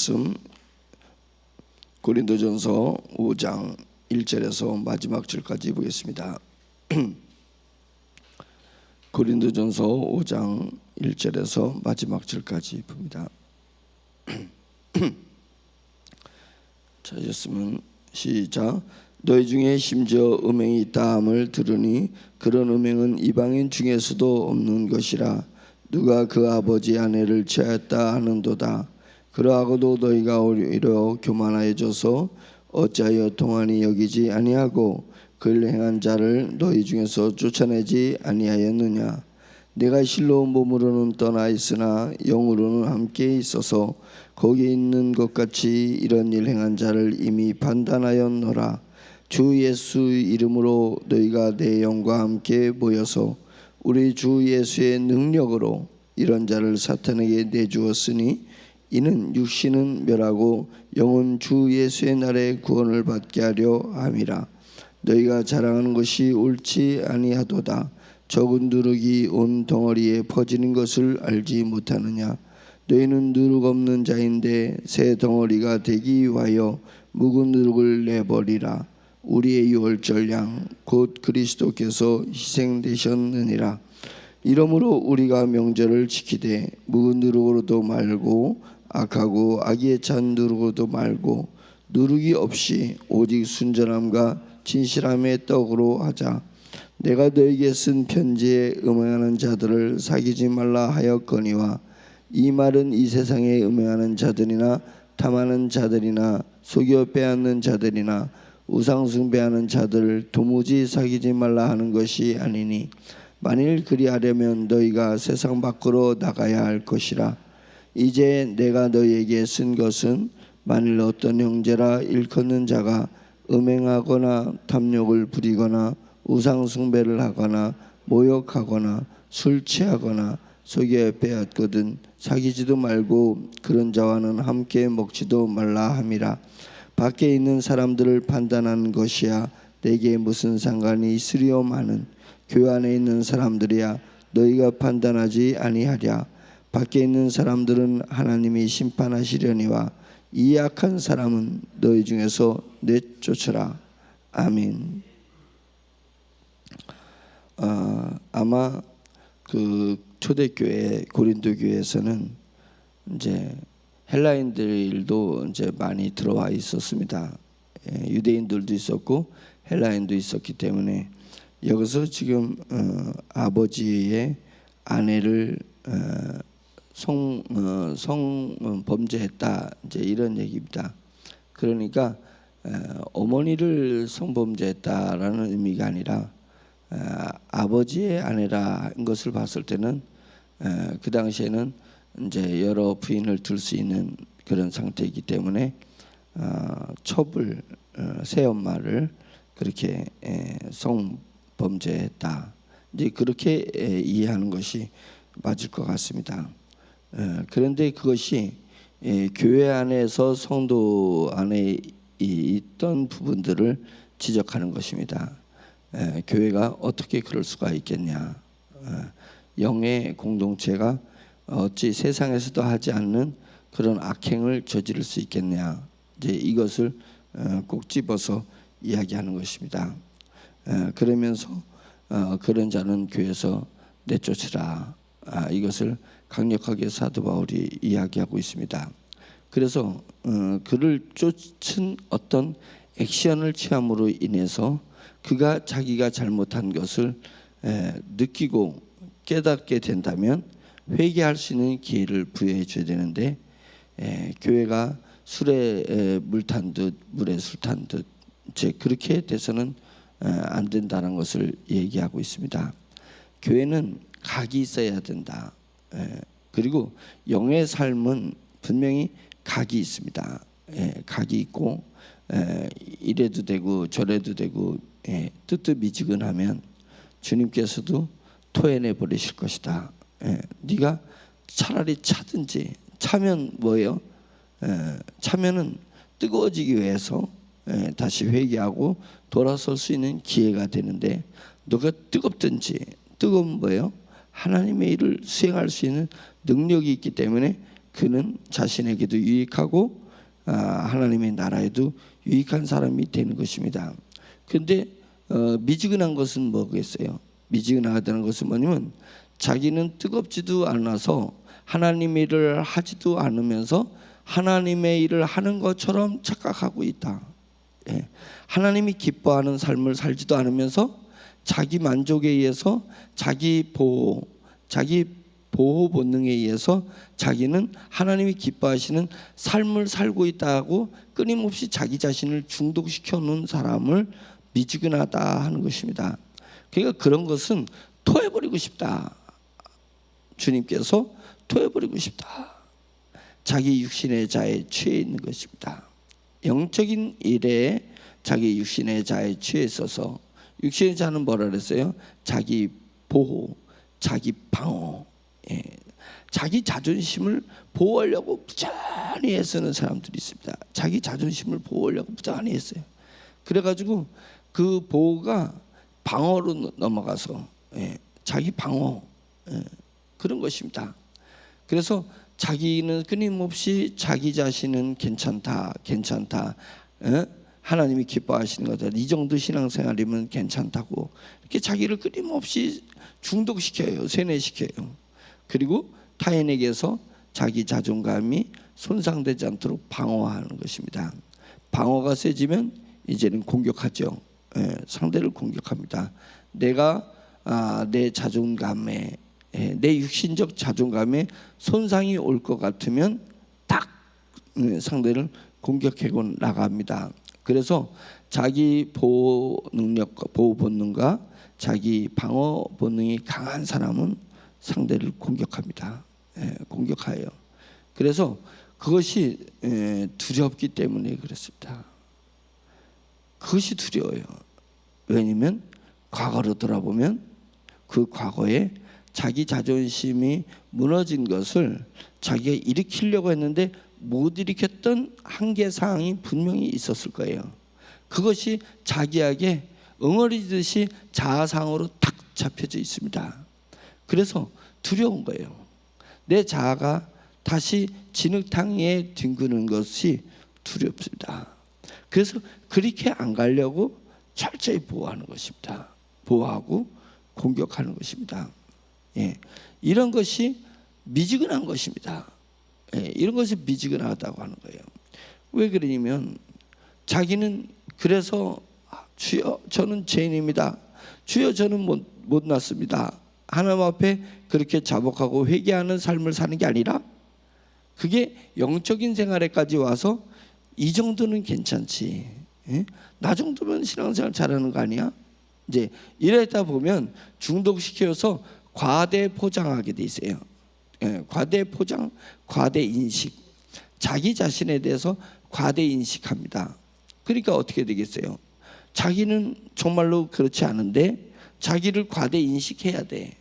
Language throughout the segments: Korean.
말씀 고린도전서 5장 1절에서 마지막 절까지 보겠습니다. 고린도전서 5장 1절에서 마지막 절까지 봅니다. 찾으셨으면 시작. 너희 중에 심지어 음행이 있다 함을 들으니 그런 음행은 이방인 중에서도 없는 것이라. 누가 그 아버지 아내를 취하였다 하는도다. 그러하고도 너희가 오히려 교만하여져서 어찌하여 동안히 여기지 아니하고 그를 행한 자를 너희 중에서 쫓아내지 아니하였느냐. 내가 실로 몸으로는 떠나 있으나 영으로는 함께 있어서 거기 있는 것 같이 이런 일 행한 자를 이미 판단하였노라. 주 예수 이름으로 너희가 내 영과 함께 모여서 우리 주 예수의 능력으로 이런 자를 사탄에게 내주었으니 이는 육신은 멸하고 영은 주 예수의 날에 구원을 받게 하려 함이라. 너희가 자랑하는 것이 옳지 아니하도다. 적은 누룩이 온 덩어리에 퍼지는 것을 알지 못하느냐. 너희는 누룩 없는 자인데 새 덩어리가 되기 위하여 묵은 누룩을 내버리라. 우리의 유월절 양 곧 그리스도께서 희생되셨느니라. 이러므로 우리가 명절을 지키되 묵은 누룩으로도 말고 악하고 악에 찬 누룩으로도 말고 누룩이 없이 오직 순전함과 진실함의 떡으로 하자. 내가 너에게 쓴 편지에 음행하는 자들을 사귀지 말라 하였거니와 이 말은 이 세상에 음행하는 자들이나 탐하는 자들이나 속여 빼앗는 자들이나 우상 숭배하는 자들을 도무지 사귀지 말라 하는 것이 아니니 만일 그리하려면 너희가 세상 밖으로 나가야 할 것이라. 이제 내가 너희에게 쓴 것은 만일 어떤 형제라 일컫는 자가 음행하거나 탐욕을 부리거나 우상 숭배를 하거나 모욕하거나 술 취하거나 속여 빼앗거든 사귀지도 말고 그런 자와는 함께 먹지도 말라 함이라. 밖에 있는 사람들을 판단하는 것이야 내게 무슨 상관이 있으리오마는 교회 안에 있는 사람들이야 너희가 판단하지 아니하랴. 밖에 있는 사람들은 하나님이 심판하시려니와 이 악한 사람은 너희 중에서 내쫓으라. 아멘. 아마 그 초대교회 고린도 교회에서는 이제 헬라인들도 이제 많이 들어와 있었습니다. 유대인들도 있었고 헬라인도 있었기 때문에 여기서 지금 아버지의 아내를 성범죄했다 이제 이런 얘기입니다. 그러니까 어머니를 성범죄했다라는 의미가 아니라 아버지의 아내라 한 것을 봤을 때는 그 당시에는 이제 여러 부인을 둘 수 있는 그런 상태이기 때문에 첩을 새엄마를 그렇게 성범죄했다 이제 그렇게 이해하는 것이 맞을 것 같습니다. 그런데 그것이 교회 안에서 성도 안에 있던 부분들을 지적하는 것입니다. 교회가 어떻게 그럴 수가 있겠냐. 영의 공동체가 어찌 세상에서도 하지 않는 그런 악행을 저지를 수 있겠냐. 이제 이것을 꼭 집어서 이야기하는 것입니다. 그러면서 그런 자는 교회에서 내쫓으라. 이것을 강력하게 사도 바울이 이야기하고 있습니다. 그래서 그를 쫓은 어떤 액션을 취함으로 인해서 그가 자기가 잘못한 것을 느끼고 깨닫게 된다면 회개할 수 있는 기회를 부여해 줘야 되는데 교회가 술에 물 탄 듯 물에 술 탄 듯 이제 그렇게 돼서는 안 된다는 것을 얘기하고 있습니다. 교회는 각이 있어야 된다. 그리고 영의 삶은 분명히 각이 있습니다. 각이 있고 이래도 되고 저래도 되고 뜨뜻미지근하면 주님께서도 토해내 버리실 것이다. 네가 차라리 차든지 차면 뭐예요? 차면은 뜨거워지기 위해서 다시 회개하고 돌아설 수 있는 기회가 되는데 너가 뜨겁든지 뜨거운 뭐예요? 하나님의 일을 수행할 수 있는 능력이 있기 때문에 그는 자신에게도 유익하고 하나님의 나라에도 유익한 사람이 되는 것입니다. 그런데 미지근한 것은 뭐겠어요? 미지근하다는 것은 뭐냐면 자기는 뜨겁지도 않아서 하나님의 일을 하지도 않으면서 하나님의 일을 하는 것처럼 착각하고 있다. 하나님이 기뻐하는 삶을 살지도 않으면서 자기 만족에 의해서 자기 보호 본능에 의해서 자기는 하나님이 기뻐하시는 삶을 살고 있다고 끊임없이 자기 자신을 중독시켜 놓은 사람을 미지근하다 하는 것입니다. 그러니까 그런 것은 토해버리고 싶다. 주님께서 토해버리고 싶다. 자기 육신의 자에 취해 있는 것입니다. 영적인 일에 자기 육신의 자에 취해 있어서, 육신의 자는 뭐라 그랬어요? 자기 보호, 자기 방어, 자기 자존심을 보호하려고 부단히 애쓰는 사람들이 있습니다. 자기 자존심을 보호하려고 부단히 애써요. 그래가지고 그 보호가 방어로 넘어가서 자기 방어, 그런 것입니다. 그래서 자기는 끊임없이 자기 자신은 괜찮다, 하나님이 기뻐하시는 거다, 이 정도 신앙생활이면 괜찮다고 이렇게 자기를 끊임없이 중독시켜요, 세뇌시켜요. 그리고 타인에게서 자기 자존감이 손상되지 않도록 방어하는 것입니다. 방어가 세지면 이제는 공격하죠. 상대를 공격합니다. 내가 내 자존감에, 내 육신적 자존감에 손상이 올 것 같으면 딱 상대를 공격하고 나갑니다. 그래서 자기 보호 능력과 보호 본능과 자기 방어 본능이 강한 사람은 상대를 공격합니다. 공격해요. 그래서 그것이 두렵기 때문에 그렇습니다. 그것이 두려워요. 왜냐하면 과거로 돌아보면 그 과거에 자기 자존심이 무너진 것을 자기가 일으키려고 했는데 못 일으켰던 한계사항이 분명히 있었을 거예요. 그것이 자기에게 엉어리듯이 자아상으로 탁 잡혀져 있습니다. 그래서 두려운 거예요. 내 자아가 다시 진흙탕 위에 뒹구는 것이 두렵습니다. 그래서 그렇게 안 가려고 철저히 보호하는 것입니다. 보호하고 공격하는 것입니다. 이런 것이 미지근한 것입니다. 이런 것이 미지근하다고 하는 거예요. 왜 그러냐면 자기는 그래서 주여 저는 죄인입니다. 주여 저는 못났습니다. 하나님 앞에 그렇게 자복하고 회개하는 삶을 사는 게 아니라 그게 영적인 생활에까지 와서 이 정도는 괜찮지, 나 정도면 신앙생활 잘하는 거 아니야? 이제 이러다 보면 중독시켜서 과대 포장하게 돼 있어요. 과대 포장, 과대 인식, 자기 자신에 대해서 과대 인식합니다. 그러니까 어떻게 되겠어요? 자기는 정말로 그렇지 않은데 자기를 과대 인식해야 돼.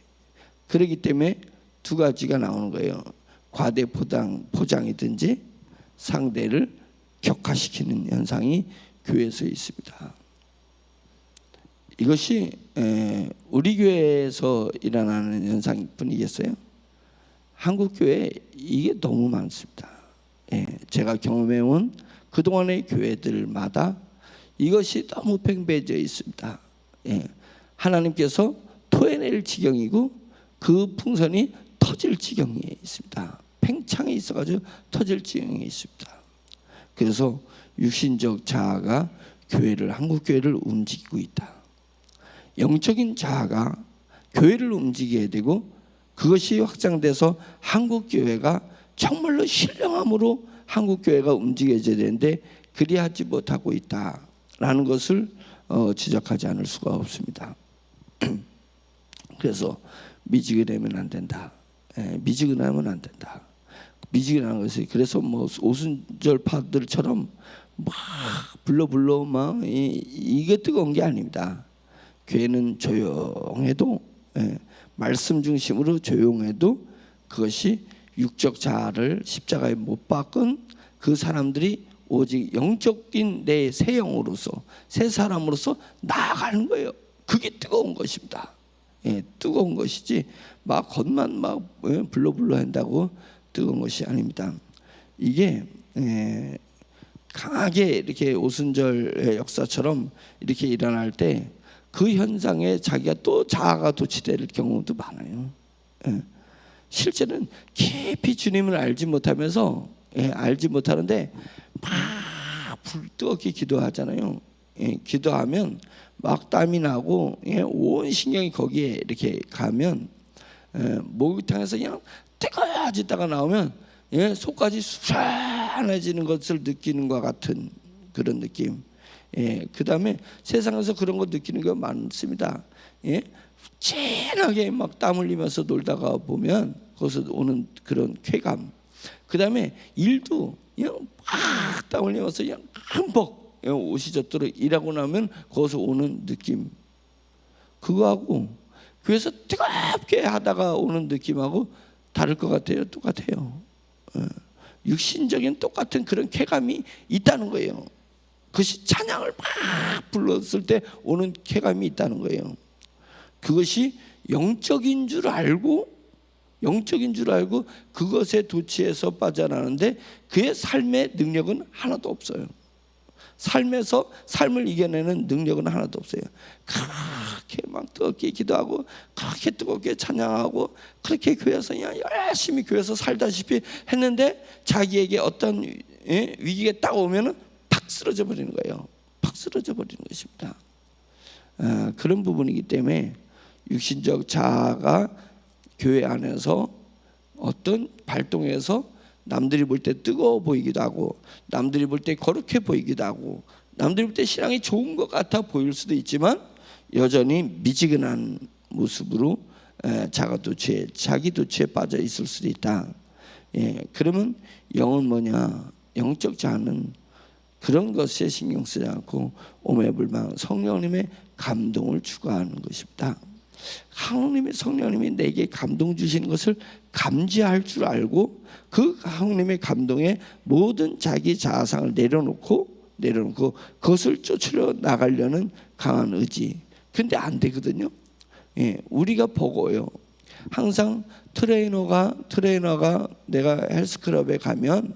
그렇기 때문에 두 가지가 나오는 거예요. 과대 포장이든지 상대를 격화시키는 현상이 교회에서 있습니다. 이것이 우리 교회에서 일어나는 현상뿐이겠어요? 한국 교회에 이게 너무 많습니다. 제가 경험해온 그동안의 교회들마다 이것이 너무 팽배해져 있습니다. 하나님께서 토해낼 지경이고 그 풍선이 터질 지경에 있습니다. 팽창이 있어가지고 터질 지경에 있습니다. 그래서 육신적 자아가 한국 교회를 움직이고 있다. 영적인 자아가 교회를 움직여야 되고 그것이 확장돼서 한국 교회가 정말로 신령함으로 한국 교회가 움직여져야 되는데 그리하지 못하고 있다라는 것을 지적하지 않을 수가 없습니다. 그래서 미지근하면 안 된다. 미지근하면 안 된다. 미지근한 것이 그래서 뭐 오순절파들처럼 막 불러 막 이게 뜨거운 게 아닙니다. 교회는 조용해도 말씀 중심으로 조용해도 그것이 육적 자아를 십자가에 못 박은 그 사람들이 오직 영적인 내 새 영으로서 새 사람으로서 나아가는 거예요. 그게 뜨거운 것입니다. 뜨거운 것이지 막 겉만 막 불러 한다고 뜨거운 것이 아닙니다. 이게 강하게 이렇게 오순절의 역사처럼 이렇게 일어날 때 그 현상에 자기가 또 자아가 도취될 경우도 많아요. 실제는 깊이 주님을 알지 못하면서 알지 못하는데 막 불뜨겁게 기도하잖아요. 기도하면 막 땀이 나고 온 신경이 거기에 이렇게 가면 목욕탕에서 그냥 뜨거워지다가 나오면 속까지 수산해지는 것을 느끼는 것 같은 그런 느낌. 그 다음에 세상에서 그런 거 느끼는 게 많습니다. 진하게 막 땀 흘리면서 놀다가 보면 거기서 오는 그런 쾌감. 그 다음에 일도 그냥 막 땀 흘리면서 그냥 흠뻑 옷이 젖도록 일하고 나면 거기서 오는 느낌. 그거하고 교회에서 뜨겁게 하다가 오는 느낌하고 다를 것 같아요? 똑같아요. 육신적인 똑같은 그런 쾌감이 있다는 거예요. 그것이 찬양을 막 불렀을 때 오는 쾌감이 있다는 거예요. 그것이 영적인 줄 알고 그것에 도취해서 빠져나가는데 그의 삶의 능력은 하나도 없어요. 삶에서 삶을 이겨내는 능력은 하나도 없어요. 그렇게 막 뜨겁게 기도하고 그렇게 뜨겁게 찬양하고 그렇게 교회에서 그냥 열심히 교회에서 살다시피 했는데 자기에게 어떤 위기가 딱 오면은 팍 쓰러져 버리는 거예요. 팍 쓰러져 버리는 것입니다. 그런 부분이기 때문에 육신적 자아가 교회 안에서 어떤 발동해서 남들이 볼 때 뜨거워 보이기도 하고 남들이 볼 때 거룩해 보이기도 하고 남들이 볼 때 신앙이 좋은 것 같아 보일 수도 있지만 여전히 미지근한 모습으로 자기 도취에 빠져 있을 수도 있다. 그러면 영은 뭐냐? 영적 자아는 그런 것에 신경 쓰지 않고 오매불망 성령님의 감동을 추구하는 것입니다. 하나님의 성령님이 내게 감동 주시는 것을 감지할 줄 알고 그 하나님의 감동에 모든 자기 자아상을 내려놓고 그것을 쫓으려 나가려는 강한 의지. 근데 안 되거든요. 우리가 보고요. 항상 트레이너가 내가 헬스클럽에 가면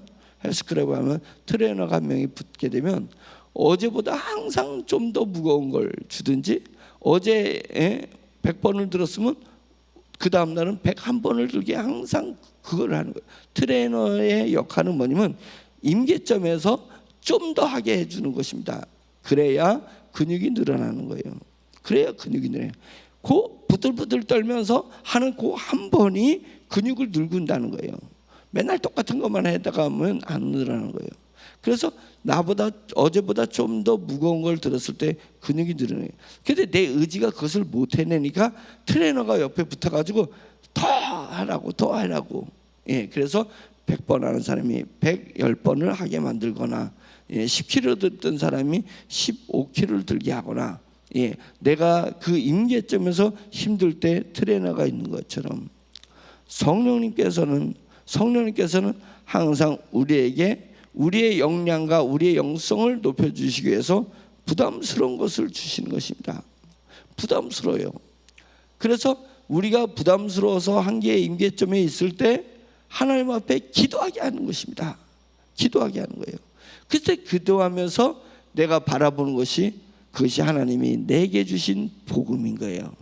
트레이너가 한 명이 붙게 되면 어제보다 항상 좀 더 무거운 걸 주든지 어제 100번을 들었으면 그 다음 날은 101번을 들게 항상 그걸 하는 거예요. 트레이너의 역할은 뭐냐면 임계점에서 좀 더 하게 해주는 것입니다. 그래야 근육이 늘어나는 거예요. 그 부들부들 떨면서 하는 그 한 번이 근육을 늘군다는 거예요. 맨날 똑같은 것만 하다가 하면 안 늘어나는 거예요. 그래서 어제보다 좀 더 무거운 걸 들었을 때 근육이 늘어나요. 근데 내 의지가 그것을 못 해내니까 트레이너가 옆에 붙어가지고 더 하라고. 그래서 100번 하는 사람이 110번을 하게 만들거나 10kg 들던 사람이 15kg를 들게 하거나 내가 그 임계점에서 힘들 때 트레이너가 있는 것처럼 성령님께서는 항상 우리에게 우리의 역량과 우리의 영성을 높여주시기 위해서 부담스러운 것을 주시는 것입니다. 부담스러워요. 그래서 우리가 부담스러워서 한계의 임계점에 있을 때 하나님 앞에 기도하게 하는 것입니다. 기도하게 하는 거예요. 그때 기도하면서 내가 바라보는 것이 그것이 하나님이 내게 주신 복음인 거예요.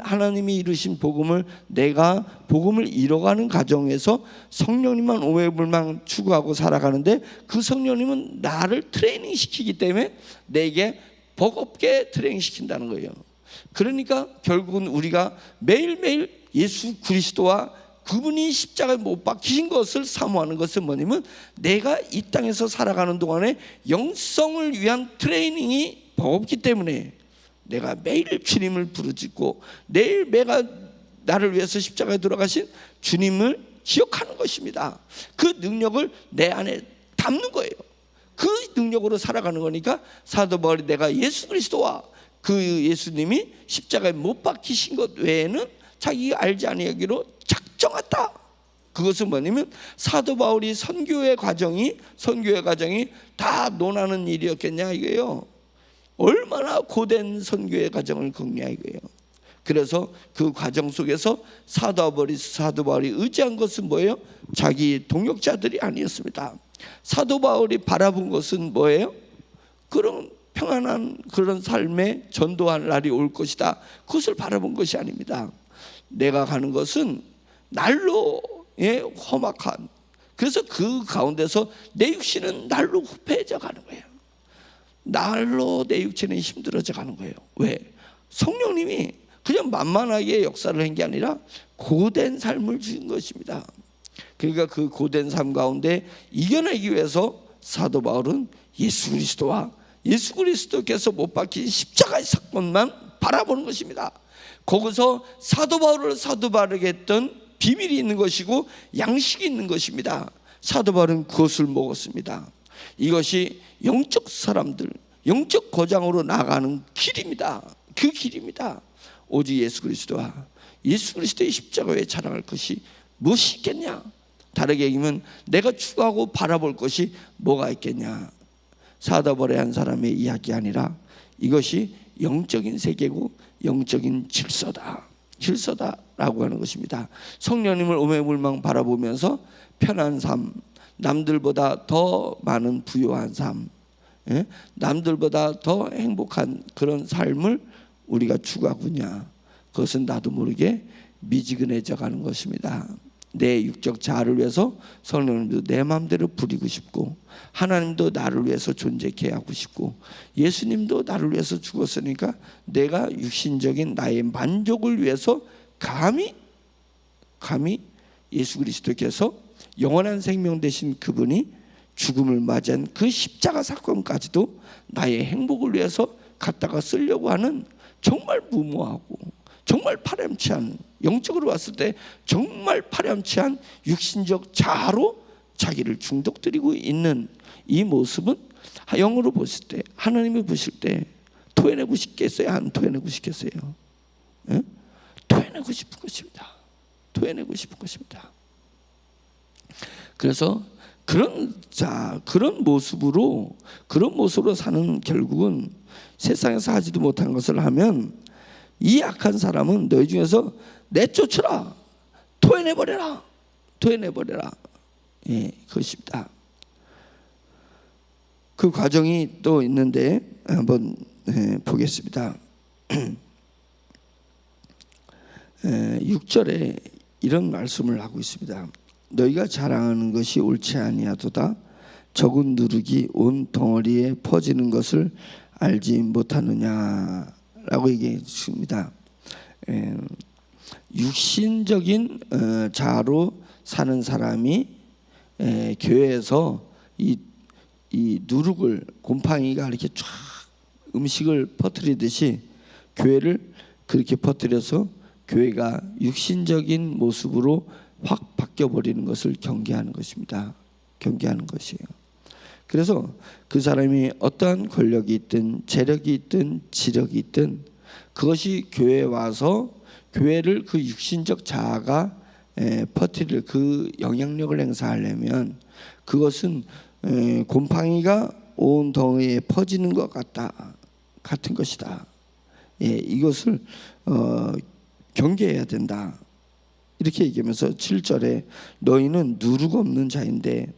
하나님이 이루신 복음을 내가 복음을 이뤄가는 과정에서 성령님만 오해불망 추구하고 살아가는데 그 성령님은 나를 트레이닝 시키기 때문에 내게 버겁게 트레이닝 시킨다는 거예요. 그러니까 결국은 우리가 매일매일 예수 그리스도와 그분이 십자가에 못 박히신 것을 사모하는 것은 뭐냐면 내가 이 땅에서 살아가는 동안에 영성을 위한 트레이닝이 버겁기 때문에 내가 매일 주님을 부르짖고 내일 내가 나를 위해서 십자가에 돌아가신 주님을 기억하는 것입니다. 그 능력을 내 안에 담는 거예요. 그 능력으로 살아가는 거니까 사도 바울이 내가 예수 그리스도와 그 예수님이 십자가에 못 박히신 것 외에는 자기가 알지 아니하기로 작정했다. 그것은 뭐냐면 사도 바울이 선교의 과정이 다 논하는 일이었겠냐 이거예요. 얼마나 고된 선교의 과정을 겪냐 이거예요. 그래서 그 과정 속에서 사도 바울이 의지한 것은 뭐예요? 자기 동역자들이 아니었습니다. 사도 바울이 바라본 것은 뭐예요? 그런 평안한 그런 삶에 전도할 날이 올 것이다. 그것을 바라본 것이 아닙니다. 내가 가는 것은 날로의 험악한, 그래서 그 가운데서 내 육신은 날로 후패해져 가는 거예요. 날로 내 육체는 힘들어져 가는 거예요. 왜? 성령님이 그냥 만만하게 역사를 한 게 아니라 고된 삶을 주신 것입니다. 그러니까 그 고된 삶 가운데 이겨내기 위해서 사도 바울은 예수 그리스도께서 못 박힌 십자가의 사건만 바라보는 것입니다. 거기서 사도 바울을 사도 바르게 했던 비밀이 있는 것이고 양식이 있는 것입니다. 사도 바울은 그것을 먹었습니다. 이것이 영적 사람들, 영적 거장으로 나가는 길입니다. 그 길입니다. 오직 예수 그리스도와 예수 그리스도의 십자가 외에 자랑할 것이 무엇이 있겠냐? 다르게 얘기하면 내가 추구하고 바라볼 것이 뭐가 있겠냐? 사도 바울의 한 사람의 이야기 아니라 이것이 영적인 세계고 영적인 질서다라고 하는 것입니다. 성령님을 오매불망 바라보면서 편한 삶, 남들보다 더 많은 부유한 삶, 남들보다 더 행복한 그런 삶을 우리가 추구하고냐, 그것은 나도 모르게 미지근해져 가는 것입니다. 내 육적 자아를 위해서 성령님도 내 마음대로 부리고 싶고, 하나님도 나를 위해서 존재케 하고 싶고, 예수님도 나를 위해서 죽었으니까 내가 육신적인 나의 만족을 위해서 감히 예수 그리스도께서 영원한 생명 되신 그분이 죽음을 맞이한 그 십자가 사건까지도 나의 행복을 위해서 갖다가 쓰려고 하는 정말 무모하고 정말 파렴치한, 영적으로 봤을 때 정말 파렴치한 육신적 자아로 자기를 중독들이고 있는 이 모습은 영으로 보실 때, 하나님이 보실 때 토해내고 싶겠어요? 안 토해내고 싶겠어요? 토해내고 싶은 것입니다. 토해내고 싶은 것입니다. 그래서 그런 모습으로 사는, 결국은 세상에서 하지도 못한 것을 하면 이 악한 사람은 너희 중에서 내쫓으라, 토해내버려라. 예, 그것입니다. 그 과정이 또 있는데 한번 보겠습니다. 6절에 이런 말씀을 하고 있습니다. 너희가 자랑하는 것이 옳지 아니하도다. 적은 누룩이 온 덩어리에 퍼지는 것을 알지 못하느냐라고 얘기해 주십니다. 육신적인 자아로 사는 사람이 교회에서 이 누룩을, 곰팡이가 이렇게 쫙 음식을 퍼뜨리듯이 교회를 그렇게 퍼뜨려서 교회가 육신적인 모습으로 확 바뀌어버리는 것을 경계하는 것입니다. 경계하는 것이에요. 그래서 그 사람이 어떠한 권력이 있든 재력이 있든 지력이 있든 그것이 교회에 와서 교회를 그 육신적 자아가 퍼뜨릴 그 영향력을 행사하려면 그것은 곰팡이가 온 덩이에 퍼지는 것 같은 것이다. 이것을 경계해야 된다. 이렇게 얘기하면서 7절에 너희는 누룩 없는 자인데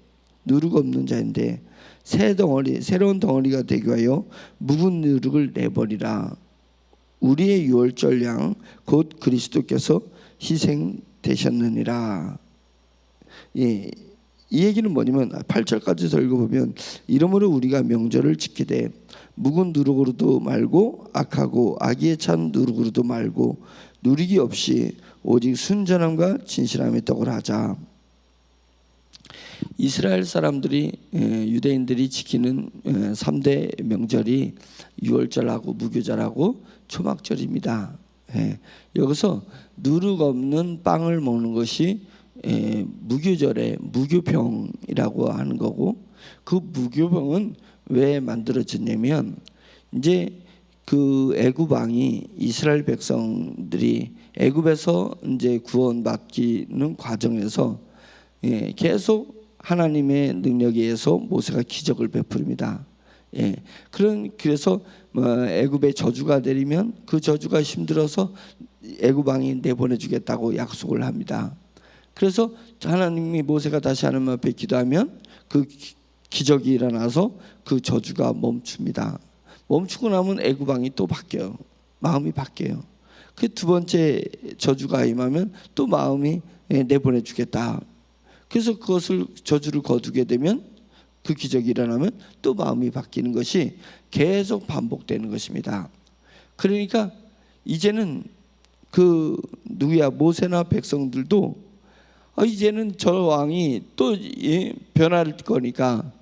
새로운 덩어리가 되기 위하여 묵은 누룩을 내버리라. 우리의 유월절 양 곧 그리스도께서 희생되셨느니라. 이 얘기는 뭐냐면 8절까지 더 읽어보면 이러므로 우리가 명절을 지키되 묵은 누룩으로도 말고 악하고 악의에 찬 누룩으로도 말고 누리기 없이 오직 순전함과 진실함의 떡을 하자. 이스라엘 사람들이, 유대인들이 지키는 3대 명절이 유월절하고 무교절하고 초막절입니다. 여기서 누룩 없는 빵을 먹는 것이 무교절에 무교병이라고 하는 거고, 그 무교병은 왜 만들어졌냐면 이제 그 애굽 왕이 이스라엘 백성들이 애굽에서 이제 구원받기는 과정에서 계속 하나님의 능력에 의해서 모세가 기적을 베풀입니다. 그래서 애굽의 저주가 내리면 그 저주가 힘들어서 애굽 왕이 내보내주겠다고 약속을 합니다. 그래서 하나님이 모세가 다시 하나님 앞에 기도하면 그 기적이 일어나서 그 저주가 멈춥니다. 멈추고 나면 애굽 왕이 또 바뀌어요. 마음이 바뀌어요. 그 두 번째 저주가 임하면 또 마음이 내보내주겠다. 그래서 그것을 저주를 거두게 되면 그 기적이 일어나면 또 마음이 바뀌는 것이 계속 반복되는 것입니다. 그러니까 이제는 그 누구야 모세나 백성들도 이제는 저 왕이 또 변할 거니까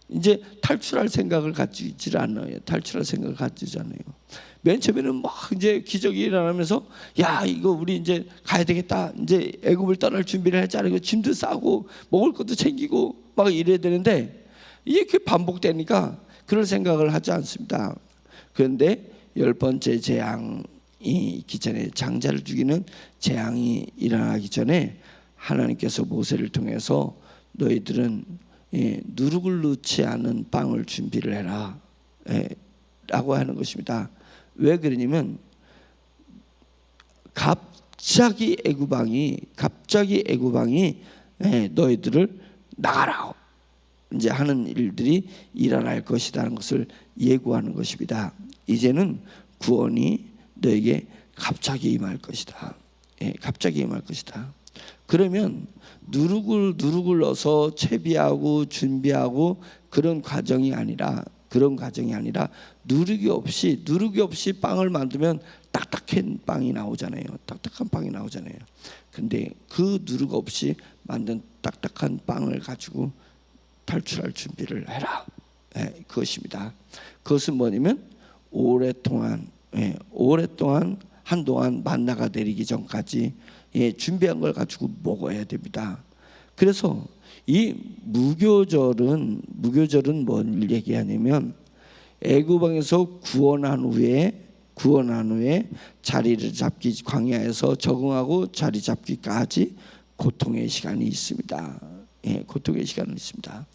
이제 탈출할 생각을 가지지 않아요. 탈출할 생각을 가지지 않아요. 맨 처음에는 막 이제 기적이 일어나면서 야 이거 우리 이제 가야 되겠다. 이제 애굽을 떠날 준비를 하자. 이거 짐도 싸고 먹을 것도 챙기고 막 이래야 되는데 이게 반복되니까 그럴 생각을 하지 않습니다. 그런데 10번째 재앙이 있기 전에 장자를 죽이는 재앙이 일어나기 전에 하나님께서 모세를 통해서 너희들은 누룩을 넣지 않은 빵을 준비를 해라 라고 하는 것입니다. 왜 그러냐면 갑자기 애굽 왕이 너희들을 나가라 이제 하는 일들이 일어날 것이라는 것을 예고하는 것입니다. 이제는 구원이 너에게 갑자기 임할 것이다. 갑자기 임할 것이다. 그러면 누룩을 넣어서 채비하고 준비하고 그런 과정이 아니라 누룩이 없이 빵을 만들면 딱딱한 빵이 나오잖아요. 딱딱한 빵이 나오잖아요. 근데 그 누룩 없이 만든 딱딱한 빵을 가지고 탈출할 준비를 해라. 그것입니다. 그것은 뭐냐면 오랫동안 한동안 만나가 내리기 전까지 준비한 걸 가지고 먹어야 됩니다. 그래서 이 무교절은 뭘 얘기하냐면 애굽 왕에서 구원한 후에 자리를 잡기 광야에서 적응하고 자리 잡기까지 고통의 시간이 있습니다. 고통의 시간이 있습니다.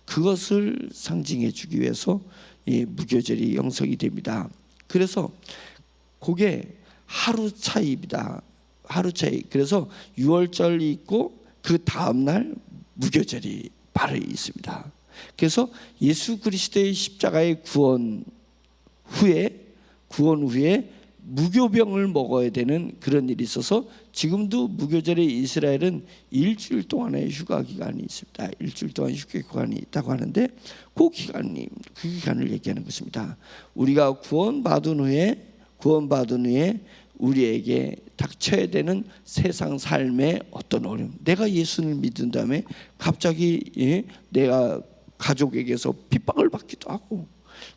그것을 상징해 주기 위해서 무교절이 영성이 됩니다. 그래서 그게 하루 차이입니다. 하루 차이. 그래서 6월절이 있고 그 다음 날 무교절이 바로 있습니다. 그래서 예수 그리스도의 십자가의 구원 후에 무교병을 먹어야 되는 그런 일이 있어서 지금도 무교절에 이스라엘은 일주일 동안의 휴가 기간이 있습니다. 일주일 동안 휴가 기간이 있다고 하는데 그 기간을 얘기하는 것입니다. 우리가 구원받은 후에 우리에게 닥쳐야 되는 세상 삶의 어떤 어려움, 내가 예수를 믿은 다음에 갑자기 내가 가족에게서 핍박을 받기도 하고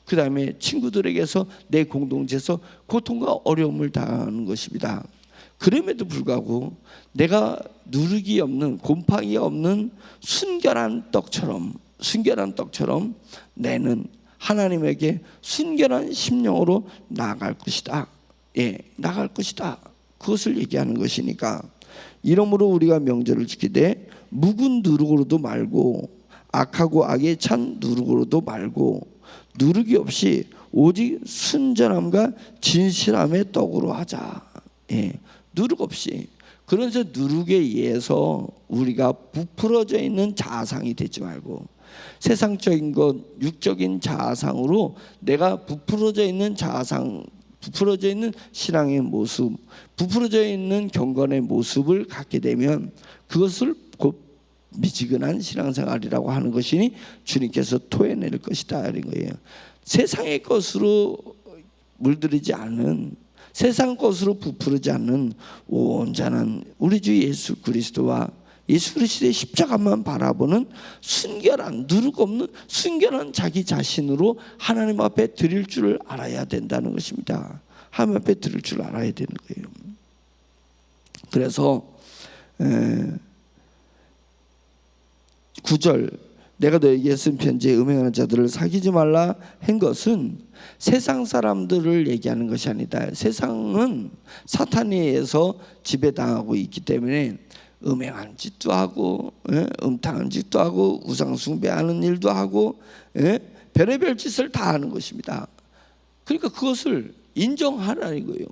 그 다음에 친구들에게서 내 공동체에서 고통과 어려움을 당하는 것입니다. 그럼에도 불구하고 내가 누룩이 없는 곰팡이 없는 순결한 떡처럼 내는 하나님에게 순결한 심령으로 나아갈 것이다. 나갈 것이다. 그것을 얘기하는 것이니까 이러므로 우리가 명절을 지키되 묵은 누룩으로도 말고 악하고 악에 찬 누룩으로도 말고 누룩이 없이 오직 순전함과 진실함의 떡으로 하자. 누룩 없이. 그래서 누룩에 의해서 우리가 부풀어져 있는 자아상이 되지 말고 세상적인 것, 육적인 자아상으로 내가 부풀어져 있는 자아상, 부풀어져 있는 신앙의 모습, 부풀어져 있는 경건의 모습을 갖게 되면 그것을 곧 미지근한 신앙생활이라고 하는 것이니 주님께서 토해낼 것이다 이런 거예요. 세상의 것으로 물들이지 않는, 세상 것으로 부풀지 않는 온전한 우리 주 예수 그리스도와 예수 그리스도의 십자가만 바라보는 순결한 누룩 없는 순결한 자기 자신으로 하나님 앞에 드릴 줄을 알아야 된다는 것입니다. 하나님 앞에 드릴 줄 알아야 되는 거예요. 그래서 9절 내가 너에게 쓴 편지에 음행하는 자들을 사귀지 말라 한 것은 세상 사람들을 얘기하는 것이 아니다. 세상은 사탄에 의해서 지배당하고 있기 때문에 음행하는 짓도 하고 음탕한 짓도 하고 우상 숭배하는 일도 하고 별의별 짓을 다 하는 것입니다. 그러니까 그것을 인정하라는 거예요.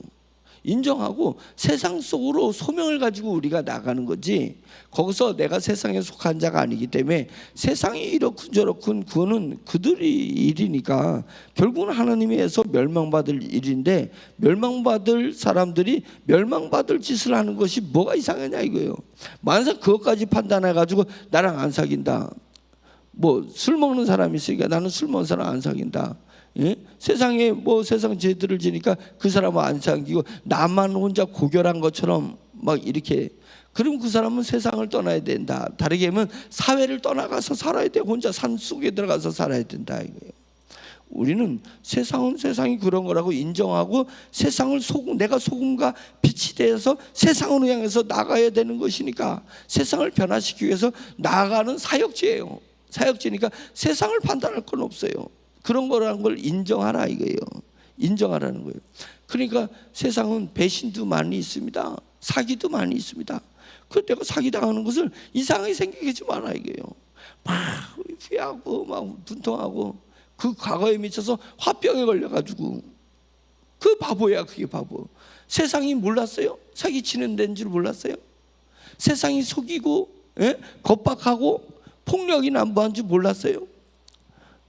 인정하고 세상 속으로 소명을 가지고 우리가 나가는 거지, 거기서 내가 세상에 속한 자가 아니기 때문에 세상이 이렇군 저렇군 그거는 그들이 일이니까 결국은 하나님에 의해서 멸망받을 일인데, 멸망받을 사람들이 멸망받을 짓을 하는 것이 뭐가 이상하냐 이거예요. 만약 그것까지 판단해가지고 나랑 안 사귄다, 뭐 술 먹는 사람이 있으니까 나는 술 먹는 사람 안 사귄다, 예? 세상에 뭐 세상 죄들을 지니까 그 사람은 안 사귀고 나만 혼자 고결한 것처럼 막 이렇게, 그럼 그 사람은 세상을 떠나야 된다. 다르게 하면 사회를 떠나가서 살아야 돼. 혼자 산속에 들어가서 살아야 된다 이거예요. 우리는 세상은 세상이 그런 거라고 인정하고 세상을 내가 소금과 빛이 되어서 세상을 향해서 나가야 되는 것이니까 세상을 변화시키기 위해서 나아가는 사역지예요. 사역지니까 세상을 판단할 건 없어요. 그런 거라는 걸 인정하라 이거예요. 인정하라는 거예요. 그러니까 세상은 배신도 많이 있습니다. 사기도 많이 있습니다. 그 내가 사기당하는 것을 이상하게 생각하지 마라 이거예요. 막 후회하고 막 분통하고 그 과거에 미쳐서 화병에 걸려가지고 그 바보야. 그게 바보. 세상이 몰랐어요? 사기치는 데인 줄 몰랐어요? 세상이 속이고 겁박하고 폭력이 난무한 줄 몰랐어요?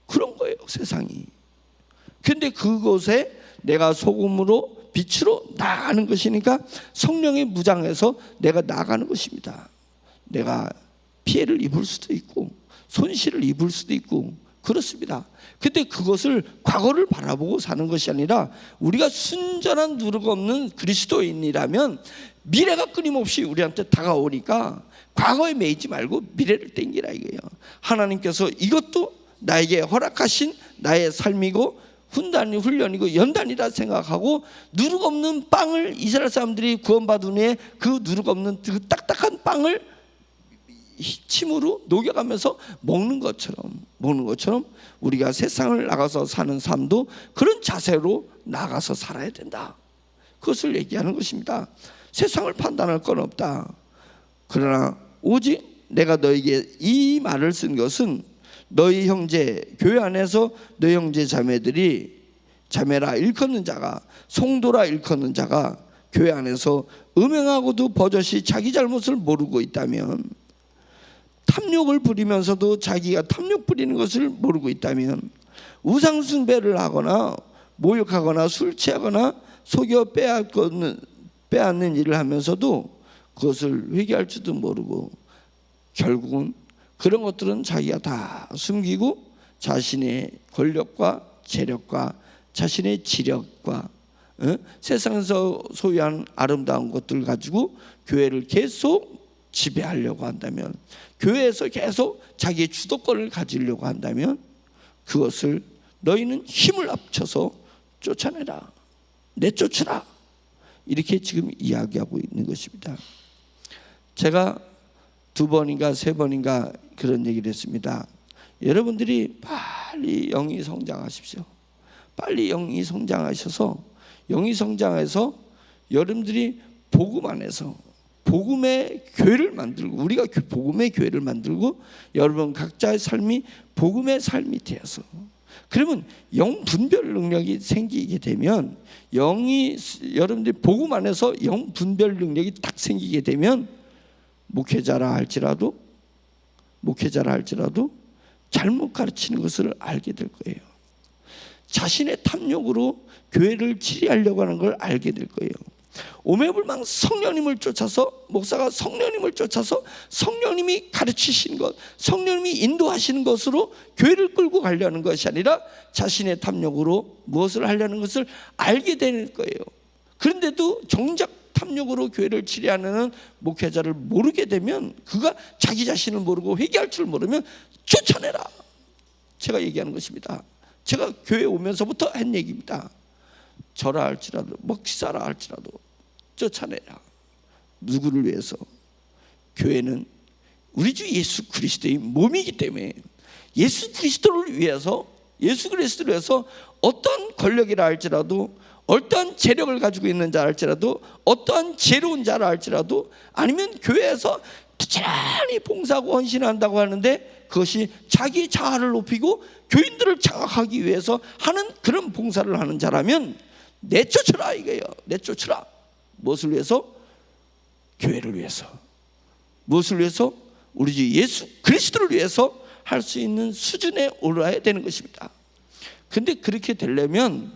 그런 거예요 세상이. 근데 그곳에 내가 소금으로 빛으로 나아가는 것이니까 성령의 무장해서 내가 나아가는 것입니다. 내가 피해를 입을 수도 있고 손실을 입을 수도 있고 그렇습니다. 근데 그것을 과거를 바라보고 사는 것이 아니라 우리가 순전한 누룩 없는 그리스도인이라면 미래가 끊임없이 우리한테 다가오니까 과거에 매이지 말고 미래를 땡기라 이거예요. 하나님께서 이것도 나에게 허락하신 나의 삶이고 훈련이고 연단이라 생각하고 누룩 없는 빵을 이스라엘 사람들이 구원받은 후에 그 누룩 없는 그 딱딱한 빵을 침으로 녹여가면서 먹는 것처럼 우리가 세상을 나가서 사는 삶도 그런 자세로 나가서 살아야 된다. 그것을 얘기하는 것입니다. 세상을 판단할 건 없다. 그러나 오직 내가 너에게 이 말을 쓴 것은 너희 형제, 교회 안에서 너희 형제 자매라 일컫는 자가, 성도라 일컫는 자가 교회 안에서 음행하고도 버젓이 자기 잘못을 모르고 있다면, 탐욕을 부리면서도 자기가 탐욕 부리는 것을 모르고 있다면, 우상 숭배를 하거나 모욕하거나 술 취하거나 속여 빼앗는 일을 하면서도 그것을 회개할 줄도 모르고, 결국은 그런 것들은 자기가 다 숨기고 자신의 권력과 재력과 자신의 지력과 세상에서 소유한 아름다운 것들을 가지고 교회를 계속 지배하려고 한다면, 교회에서 계속 자기의 주도권을 가지려고 한다면 그것을 너희는 힘을 합쳐서 쫓아내라, 내쫓으라, 이렇게 지금 이야기하고 있는 것입니다. 제가 2번인가 3번인가 그런 얘기를 했습니다. 여러분들이 빨리 영이 성장하십시오. 빨리 영이 성장하셔서 영이 성장해서 여러분들이 복음 안에서 복음의 교회를 만들고, 우리가 복음의 교회를 만들고 여러분 각자의 삶이 복음의 삶이 되어서, 그러면 영 분별 능력이 생기게 되면, 여러분들이 복음 안에서 영 분별 능력이 딱 생기게 되면 목회자라 할지라도 잘못 가르치는 것을 알게 될 거예요. 자신의 탐욕으로 교회를 치리하려고 하는 걸 알게 될 거예요. 오매불망 성령님을 쫓아서, 목사가 성령님을 쫓아서 성령님이 가르치신 것, 성령님이 인도하시는 것으로 교회를 끌고 가려는 것이 아니라 자신의 탐욕으로 무엇을 하려는 것을 알게 되는 거예요. 그런데도 정작 탐욕으로 교회를 치리하는 목회자를 모르게 되면, 그가 자기 자신을 모르고 회개할 줄 모르면 쫓아내라. 제가 얘기하는 것입니다. 제가 교회 오면서부터 한 얘기입니다. 저라 할지라도, 목사라 할지라도 쫓아내라. 누구를 위해서? 교회는 우리 주 예수 그리스도의 몸이기 때문에 예수 그리스도를 위해서 어떤 권력이라 할지라도, 어떠한 재력을 가지고 있는 자 할지라도, 어떠한 지혜로운 자라 할지라도, 아니면 교회에서 부지런히 봉사하고 헌신한다고 하는데 그것이 자기 자아를 높이고 교인들을 장악하기 위해서 하는 그런 봉사를 하는 자라면 내쫓으라 이거예요. 내쫓으라. 무엇을 위해서? 교회를 위해서. 무엇을 위해서? 우리 주 예수 그리스도를 위해서 할 수 있는 수준에 올라야 되는 것입니다. 근데 그렇게 되려면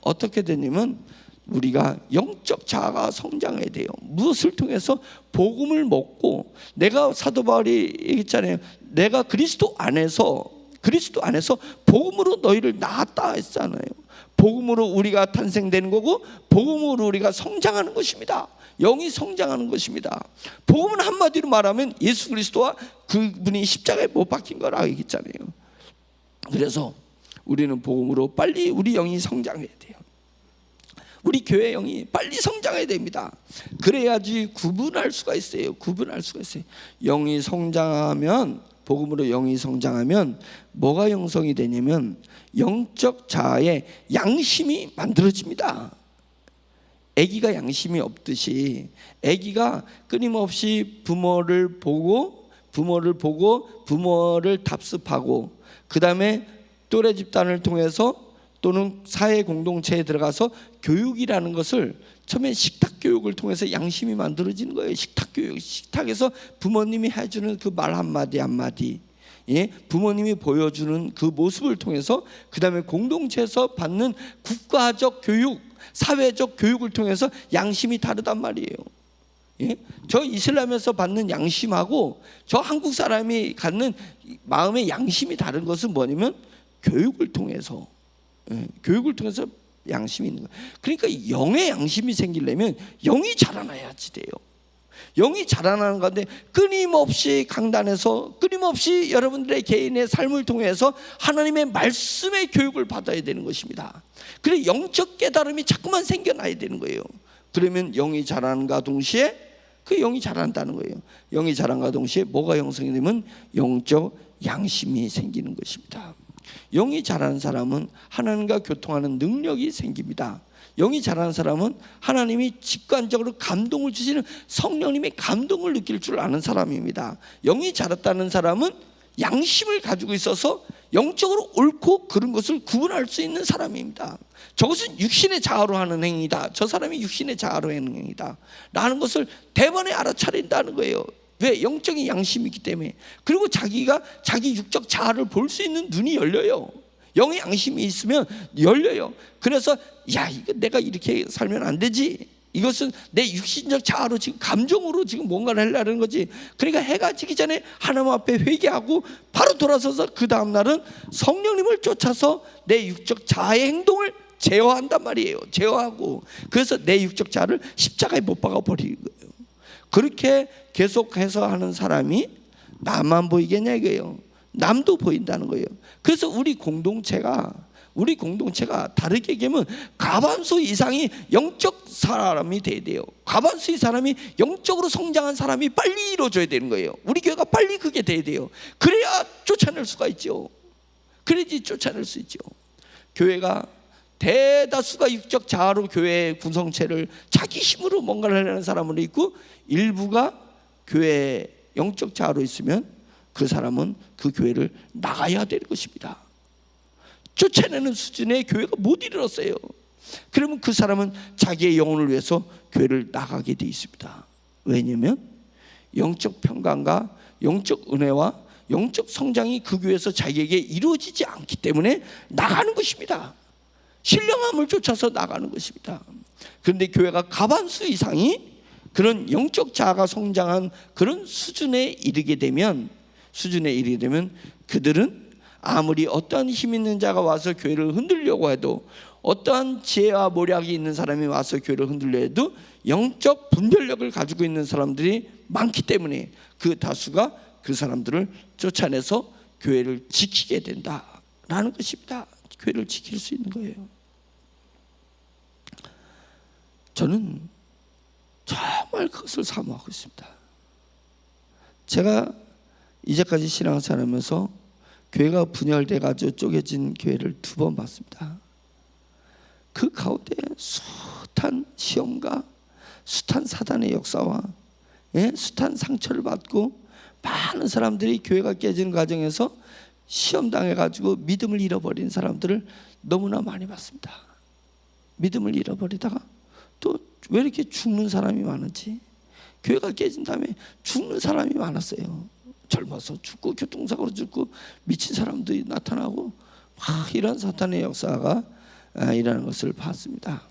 어떻게 되냐면 우리가 영적 자아가 성장해야 돼요. 무엇을 통해서? 복음을 먹고, 내가 사도 바울이 얘기했잖아요. 내가 그리스도 안에서 복음으로 너희를 낳았다 했잖아요. 복음으로 우리가 탄생되는 거고, 복음으로 우리가 성장하는 것입니다. 영이 성장하는 것입니다. 복음은 한마디로 말하면 예수 그리스도와 그분이 십자가에 못 박힌 거라 얘기했잖아요. 그래서 우리는 복음으로 빨리 우리 영이 성장해야 돼요. 우리 교회 영이 빨리 성장해야 됩니다. 그래야지 구분할 수가 있어요. 영이 성장하면, 복음으로 영이 성장하면 뭐가 형성이 되냐면 영적 자아의 양심이 만들어집니다. 아기가 양심이 없듯이 아기가 끊임없이 부모를 보고 부모를 답습하고, 그 다음에 또래 집단을 통해서 또는 사회 공동체에 들어가서 교육이라는 것을 처음에 식탁 교육을 통해서 양심이 만들어지는 거예요. 식탁 교육, 식탁에서 부모님이 해주는 그 말 한마디, 부모님이 보여주는 그 모습을 통해서, 그 다음에 공동체에서 받는 국가적 교육, 사회적 교육을 통해서 양심이 다르단 말이에요. 저 이슬람에서 받는 양심하고 저 한국 사람이 갖는 마음의 양심이 다른 것은 뭐냐면 교육을 통해서 양심이 있는 거예요. 그러니까 영의 양심이 생기려면 영이 자라나야지 돼요. 영이 자라나는 건데 끊임없이 강단에서 끊임없이 여러분들의 개인의 삶을 통해서 하나님의 말씀의 교육을 받아야 되는 것입니다. 그래서 영적 깨달음이 자꾸만 생겨나야 되는 거예요. 그러면 영이 자라는가 동시에 그 영이 자란다는 거예요. 영이 자란과 동시에 뭐가 형성이 되면 영적 양심이 생기는 것입니다. 영이 자라는 사람은 하나님과 교통하는 능력이 생깁니다. 영이 자라는 사람은 하나님이 직관적으로 감동을 주시는 성령님의 감동을 느낄 줄 아는 사람입니다. 영이 자랐다는 사람은 양심을 가지고 있어서 영적으로 옳고 그른 것을 구분할 수 있는 사람입니다. 저것은 육신의 자아로 하는 행위다, 저 사람이 육신의 자아로 하는 행위다 라는 것을 대번에 알아차린다는 거예요. 왜? 영적인 양심이 있기 때문에. 그리고 자기가 자기 육적 자아를 볼 수 있는 눈이 열려요. 영의 양심이 있으면 열려요. 그래서 이거 내가 이렇게 살면 안 되지, 이것은 내 육신적 자아로 지금 감정으로 지금 뭔가를 하려는 거지. 그러니까 해가 지기 전에 하나님 앞에 회개하고 바로 돌아서서 그 다음날은 성령님을 쫓아서 내 육적 자아의 행동을 제어한단 말이에요. 제어하고, 그래서 내 육적 자아를 십자가에 못 박아 버리는 거예요. 그렇게 계속해서 하는 사람이 나만 보이겠냐 이거예요. 남도 보인다는 거예요. 그래서 우리 공동체가 다르게 얘기하면 과반수 이상이 영적 사람이 돼야 돼요. 과반수 이 사람이 영적으로 성장한 사람이 빨리 이루어져야 되는 거예요. 우리 교회가 빨리 그게 돼야 돼요. 그래야 쫓아낼 수가 있죠. 그래야지 쫓아낼 수 있죠. 교회가 대다수가 육적 자아로 교회 구성체를 자기 힘으로 뭔가를 하려는 사람으로 있고, 일부가 교회 영적 자아로 있으면 그 사람은 그 교회를 나가야 되는 것입니다. 쫓아내는 수준의 교회가 못 이르렀어요. 그러면 그 사람은 자기의 영혼을 위해서 교회를 나가게 돼 있습니다. 왜냐하면 영적 평강과 영적 은혜와 영적 성장이 그 교회에서 자기에게 이루어지지 않기 때문에 나가는 것입니다. 신령함을 쫓아서 나가는 것입니다. 그런데 교회가 과반수 이상이 그런 영적 자아가 성장한 그런 수준에 이르게 되면 그들은 아무리 어떠한 힘 있는 자가 와서 교회를 흔들려고 해도, 어떠한 지혜와 모략이 있는 사람이 와서 교회를 흔들려 해도 영적 분별력을 가지고 있는 사람들이 많기 때문에 그 다수가 그 사람들을 쫓아내서 교회를 지키게 된다라는 것입니다. 교회를 지킬 수 있는 거예요. 저는 정말 그것을 사모하고 있습니다. 제가 이제까지 신앙생활하면서 교회가 분열돼 가지고 쪼개진 교회를 2번 봤습니다. 그 가운데 숱한 시험과 숱한 사단의 역사와 숱한 상처를 받고 많은 사람들이 교회가 깨지는 과정에서 시험 당해가지고 믿음을 잃어버린 사람들을 너무나 많이 봤습니다. 믿음을 잃어버리다가 또 왜 이렇게 죽는 사람이 많은지. 교회가 깨진 다음에 죽는 사람이 많았어요. 젊어서 죽고 교통사고로 죽고 미친 사람들이 나타나고 막 이런 사탄의 역사가 일어나는 것을 봤습니다.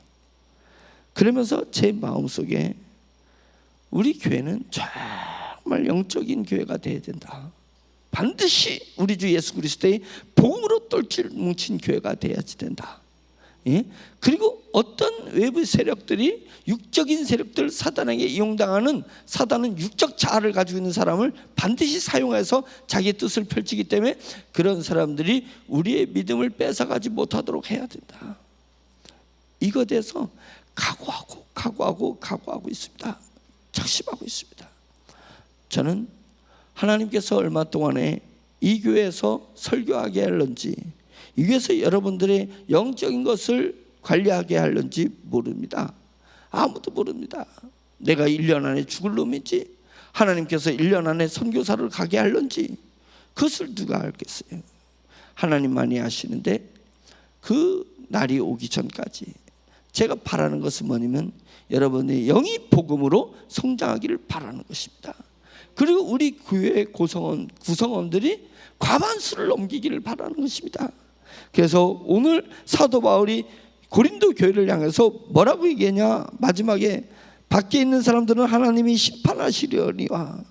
그러면서 제 마음속에 우리 교회는 정말 영적인 교회가 되어야 된다. 반드시 우리 주 예수 그리스도의 복음으로 똘똘 뭉친 교회가 되어야지 된다. 예? 그리고 어떤 외부 세력들이 육적인 세력들, 사단에게 이용당하는, 사단은 육적 자아를 가지고 있는 사람을 반드시 사용해서 자기의 뜻을 펼치기 때문에 그런 사람들이 우리의 믿음을 뺏어가지 못하도록 해야 된다. 이것에 대해서 각오하고 있습니다. 작심하고 있습니다. 저는 하나님께서 얼마 동안에 이 교회에서 설교하게 할런지, 이 교회에서 여러분들의 영적인 것을 관리하게 할런지 모릅니다. 아무도 모릅니다. 내가 1년 안에 죽을 놈인지, 하나님께서 1년 안에 선교사를 가게 할런지, 그것을 누가 알겠어요? 하나님만이 아시는데, 그 날이 오기 전까지 제가 바라는 것은 뭐냐면 여러분의 영이 복음으로 성장하기를 바라는 것입니다. 그리고 우리 교회 구성원들이 과반수를 넘기기를 바라는 것입니다. 그래서 오늘 사도 바울이 고린도 교회를 향해서 뭐라고 얘기하냐? 마지막에 밖에 있는 사람들은 하나님이 심판하시려니와,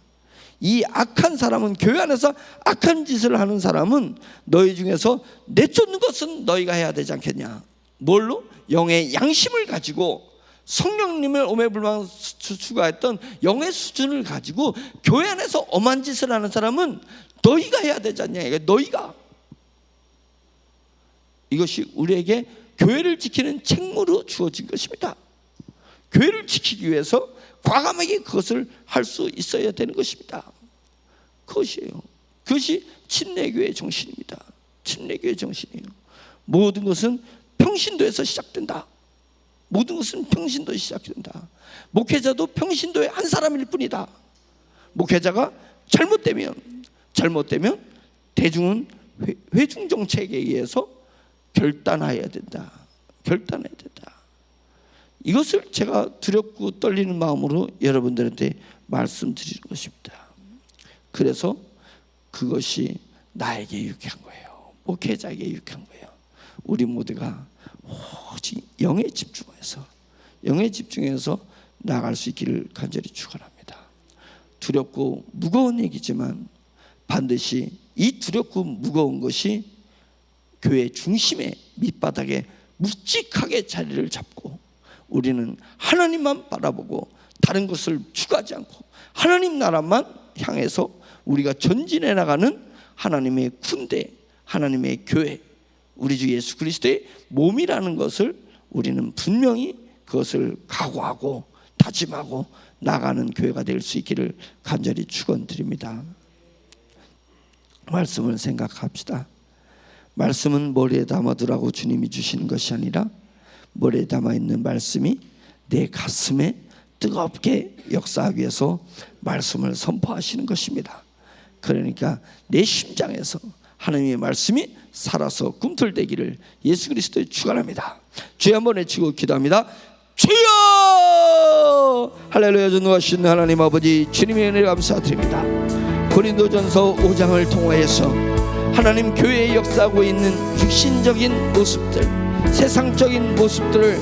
이 악한 사람은, 교회 안에서 악한 짓을 하는 사람은 너희 중에서 내쫓는 것은 너희가 해야 되지 않겠냐? 뭘로? 영의 양심을 가지고, 성령님을 오매불망 추구했던 영의 수준을 가지고 교회 안에서 엄한 짓을 하는 사람은 너희가 해야 되지 않냐? 너희가. 이것이 우리에게 교회를 지키는 책무로 주어진 것입니다. 교회를 지키기 위해서 과감하게 그것을 할 수 있어야 되는 것입니다. 그것이에요. 그것이 침례교회의 정신입니다. 침례교회의 정신이에요. 모든 것은 평신도에서 시작된다. 모든 것은 평신도에 시작된다. 목회자도 평신도의 한 사람일 뿐이다. 목회자가 잘못되면 대중은 회중 정책에 의해서 결단해야 된다. 결단해야 된다. 이것을 제가 두렵고 떨리는 마음으로 여러분들한테 말씀드리는 것입니다. 그래서 그것이 나에게 유익한 거예요. 목회자에게 유익한 거예요. 우리 모두가 오직 영에 집중해서 나아갈 수 있기를 간절히 축원합니다. 두렵고 무거운 얘기지만 반드시 이 두렵고 무거운 것이 교회 중심의 밑바닥에 묵직하게 자리를 잡고, 우리는 하나님만 바라보고 다른 것을 추구하지 않고 하나님 나라만 향해서 우리가 전진해 나가는 하나님의 군대, 하나님의 교회, 우리 주 예수 그리스도의 몸이라는 것을 우리는 분명히 그것을 각오하고 다짐하고 나가는 교회가 될 수 있기를 간절히 축원드립니다. 말씀을 생각합시다. 말씀은 머리에 담아두라고 주님이 주시는 것이 아니라 머리에 담아있는 말씀이 내 가슴에 뜨겁게 역사하기 위해서 말씀을 선포하시는 것입니다. 그러니까 내 심장에서 하나님의 말씀이 살아서 꿈틀대기를 예수 그리스도에 축원합니다. 주여 한번 외치고 기도합니다. 주여! 할렐루야. 전능하신 하나님 아버지, 주님의 은혜를 감사드립니다. 고린도전서 5장을 통하여서 하나님 교회에 역사하고 있는 육신적인 모습들, 세상적인 모습들을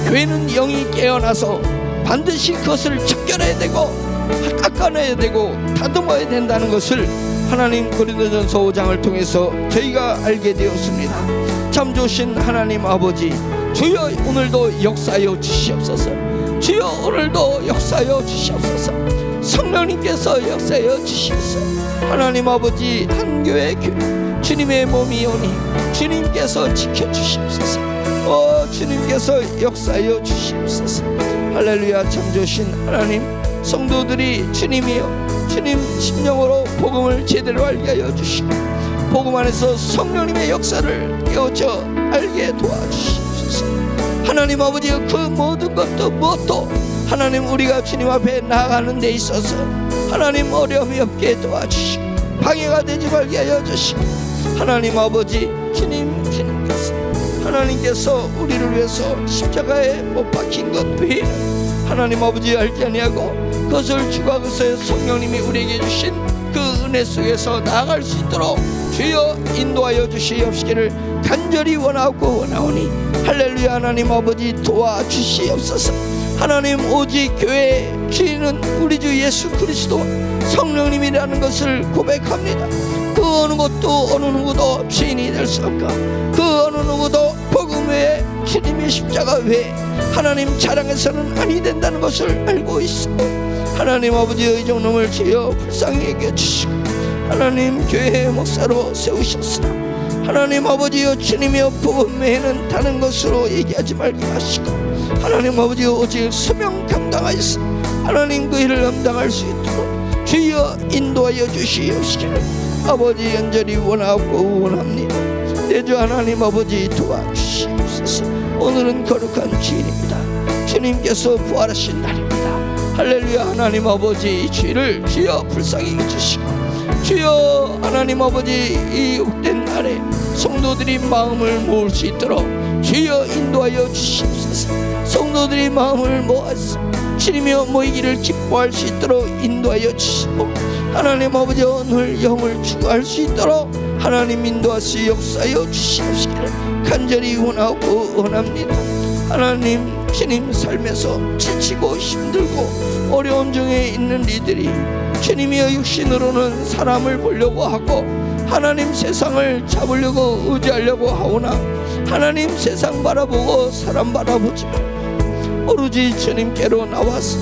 교회는 영이 깨어나서 반드시 그것을 척결해야 되고 깎아내야 되고 다듬어야 된다는 것을 하나님 고린도전서 5장을 통해서 저희가 알게 되었습니다. 참 좋으신 하나님 아버지, 주여 오늘도 역사하여 주시옵소서. 주여 오늘도 역사하여 주시옵소서. 성령님께서 역사하여 주시옵소서. 하나님 아버지, 한교회 주님의 몸이오니 주님께서 지켜주시옵소서. 주님께서 역사하여 주시옵소서. 할렐루야. 참 좋으신 하나님, 성도들이 주님이여, 주님 심령으로 복음을 제대로 알게 하여 주시고 복음 안에서 성령님의 역사를 깨우쳐 알게 도와주시옵소서. 하나님 아버지, 그 모든 것도 무엇도 하나님 우리가 주님 앞에 나아가는 데 있어서 하나님 어려움이 없게 도와주시고 방해가 되지 말게 하여 주시고 하나님 아버지, 주님께서 하나님께서 우리를 위해서 십자가에 못 박힌 것 외에는 하나님 아버지 알지 아니하고, 그것을 주가 그것에 성령님이 우리에게 주신 그 은혜 속에서 나아갈 수 있도록 주여 인도하여 주시옵시기를 간절히 원하고 원하오니 할렐루야. 하나님 아버지 도와주시옵소서. 하나님 오직 교회의 주인은 우리 주 예수 그리스도 성령님이라는 것을 고백합니다. 그 어느 것도 어느 누구도 주인이 될 수 없고, 그 어느 누구도 복음 외에 주님의 십자가 외에 하나님 자랑해서는 아니 된다는 것을 알고 있습니다. 하나님 아버지의 의정놈을 주여 불쌍히 여겨주시고 하나님 교회의 목사로 세우셨으나 하나님 아버지여 주님의 복음 외에는 다른 것으로 얘기하지 말게 하시고, 하나님 아버지여 오직 수명 감당하여서 하나님 그 일을 감당할 수 있도록 주여 인도하여 주시옵시기를 아버지 연절히 원하고 원합니다. 내 주 하나님 아버지 도와주시옵소서. 오늘은 거룩한 주일입니다. 주님께서 부활하신 날입니다. 할렐루야. 하나님 아버지 주일을 주여 불쌍히 여주시고 주여 하나님 아버지 이 복된 날에 성도들이 마음을 모을 수 있도록 주여 인도하여 주시옵소서. 성도들이 마음을 모아서 주님이여 모이기를 기뻐할 수 있도록 인도하여 주시고 하나님 아버지 오늘 영을 추구할 수 있도록 하나님 인도하시 역사하여 주시옵시기를 간절히 원하고 원합니다. 하나님 주님 삶에서 지치고 힘들고 어려움 중에 있는 이들이 주님이여 육신으로는 사람을 보려고 하고 하나님 세상을 잡으려고 의지하려고 하오나 하나님 세상 바라보고 사람 바라보지 말고 오로지 주님께로 나와서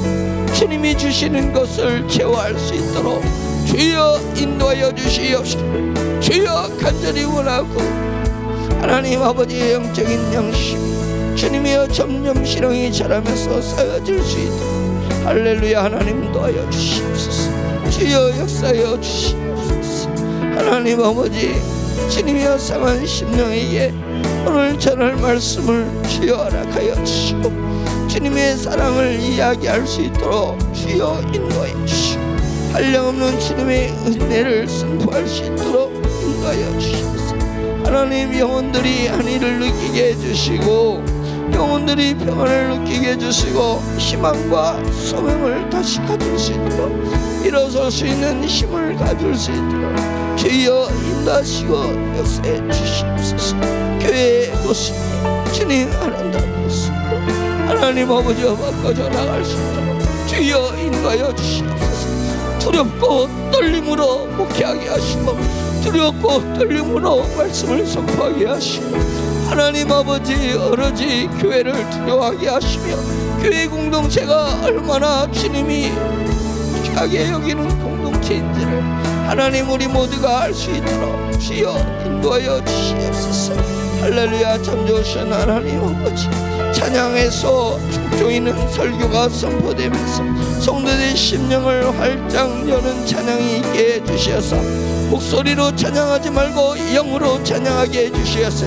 주님이 주시는 것을 채워할 수 있도록 주여 인도하여 주시옵시기를 주여 간절히 원하고 하나님 아버지의 영적인 양심 주님이여 점점 신앙이 자라면서 쌓여질 수 있도록 할렐루야. 하나님 도와여 주시옵소서. 주여 역사하여 주시옵소서. 하나님 아버지 주님이여 상한 심령에게 오늘 전할 말씀을 주여 허락하여 주시고 주님의 사랑을 이야기할 수 있도록 주여 인도하여 주시고 한량없는 주님의 은혜를 선포할 수 있도록 인도하여 주시옵소서. 하나님 영혼들이 안위를 느끼게 해주시고 영혼들이 평안을 느끼게 해주시고 희망과 소명을 다시 가질 수 있도록 일어설 수 있는 힘을 가질 수 있도록 주여 인도하시고 역사해 주시옵소서. 교회의 모습이 주님 아름다운 모습으로 하나님 아버지와 바꿔져 나갈 수 있도록 주여 인도하여 주시옵소서. 두렵고 떨림으로 목회하게 하시고 두렵고 떨림으로 말씀을 선포하게 하시고 하나님 아버지 오로지 교회를 두려워하게 하시며 교회 공동체가 얼마나 주님이 귀하게 여기는 공동체인지를 하나님 우리 모두가 알 수 있도록 주여 인도하여 주시옵소서. 할렐루야. 참 좋으신 하나님 아버지 찬양에서 조이는 설교가 선포되면서 성도들의 심령을 활짝 여는 찬양이 있게 해주셔서 목소리로 찬양하지 말고 영으로 찬양하게 해주셔서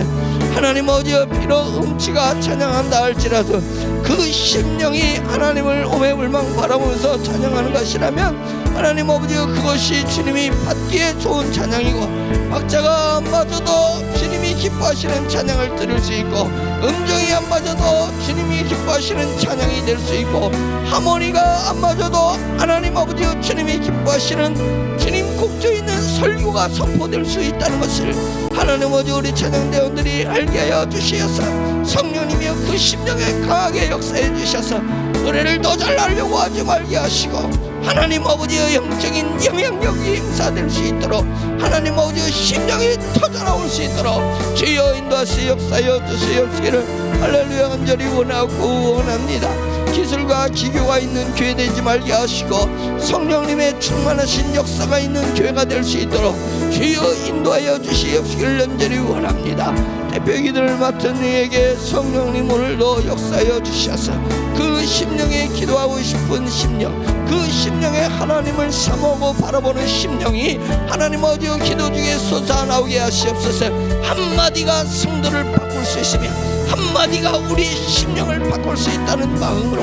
하나님 어디에 비록 음치가 찬양한다 할지라도 그 심령이 하나님을 오매불망 바라보면서 찬양하는 것이라면 하나님 아버지 그것이 주님이 받기에 좋은 찬양이고 박자가 안 맞아도 주님이 기뻐하시는 찬양을 들을 수 있고 음정이 안 맞아도 주님이 기뻐하시는 찬양이 될 수 있고 하모니가 안 맞아도 하나님 아버지 주님이 기뻐하시는 주님 곡조 있는 설교가 선포될 수 있다는 것을 하나님 아버지 우리 찬양대원들이 알게 하여 주시어서 성령님이여 그 심령에 강하게 역사해 주셔서 노래를 더 잘하려고 하지 말게 하시고 하나님 아버지의 영적인 영향력이 행사될 수 있도록 하나님 아버지의 심령이 터져나올 수 있도록 주여 인도하시 역사여 주시옵시기를 할렐루야 간절히 원하고 원합니다. 기술과 기교가 있는 교회 되지 말게 하시고 성령님의 충만하신 역사가 있는 교회가 될 수 있도록 주여 인도하여 주시옵시기를 간절히 원합니다. 대표기도를 맡은 이에게 성령님 오늘도 역사하여 주셔서 그 심령에 기도하고 싶은 심령 그 심령에 하나님을 사모하고 바라보는 심령이 하나님 아버지의 기도 중에 솟아나오게 하시옵소서. 한마디가 성도를 바꿀 수 있으며 한마디가 우리의 심령을 바꿀 수 있다는 마음으로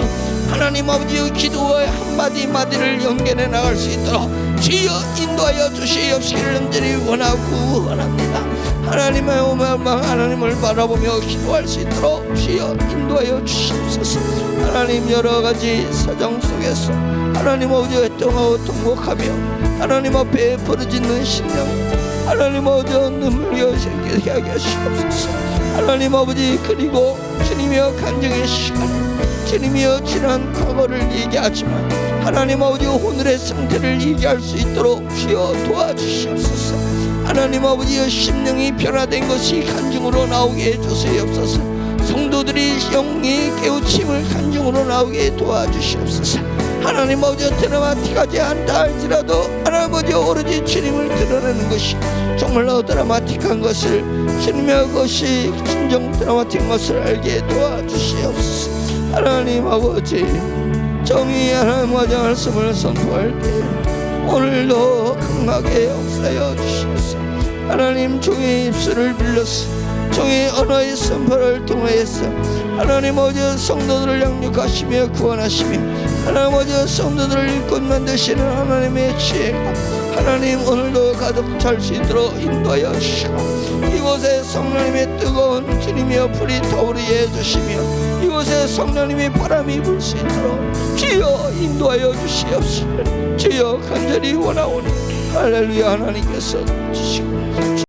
하나님 아버지의 기도와 한마디 마디를 연결해 나갈 수 있도록 주여 인도하여 주시옵시기를 간절히 원하고 원합니다. 하나님의 오만한 하나님을 바라보며 기도할 수 있도록 주여 인도하여 주시옵소서. 하나님 여러 가지 사정 속에서 하나님 아버지 애통하고 통곡하며 하나님 앞에 부르짖는 심령 하나님 아버지 눈물을 새게 하게 하시옵소서. 하나님 아버지 그리고 주님이여 간증의 시간 주님이여 지난 과거를 얘기하지만 하나님 아버지 오늘의 상태를 얘기할 수 있도록 주여 도와주시옵소서. 하나님 아버지의 심령이 변화된 것이 간증으로 나오게 해주시옵소서. 성도들이 영의 깨우침을 간증으로 나오게 도와주시옵소서. 하나님 아버지 드라마틱하지 않다 할지라도 하나님 아버지 오로지 주님을 드러내는 것이 정말로 드라마틱한 것을 주님의 것이 진정 드라마틱한 것을 알게 도와주시옵소서. 하나님 아버지 정의 하나님 아버지 말씀을 선포할 때 오늘도 강하게 역사하여 주시옵소서. 하나님 종의 입술을 빌려서 종의 언어의 선포를 통하여서 하나님 아버지 성도들을 양육하시며 구원하시며 하나님 아버지 성도들을 일꾼 만드시는 하나님의 지혜가 하나님 오늘도 가득 찰 수 있도록 인도하여 주시고 이곳에 성령님의 뜨거운 주님이여 불이 타오르게 해주시며 이곳에 성령님의 바람이 불 수 있도록 주여 인도하여 주시옵소서. 주여 간절히 원하오니 할렐루야. 하나님께서 주시고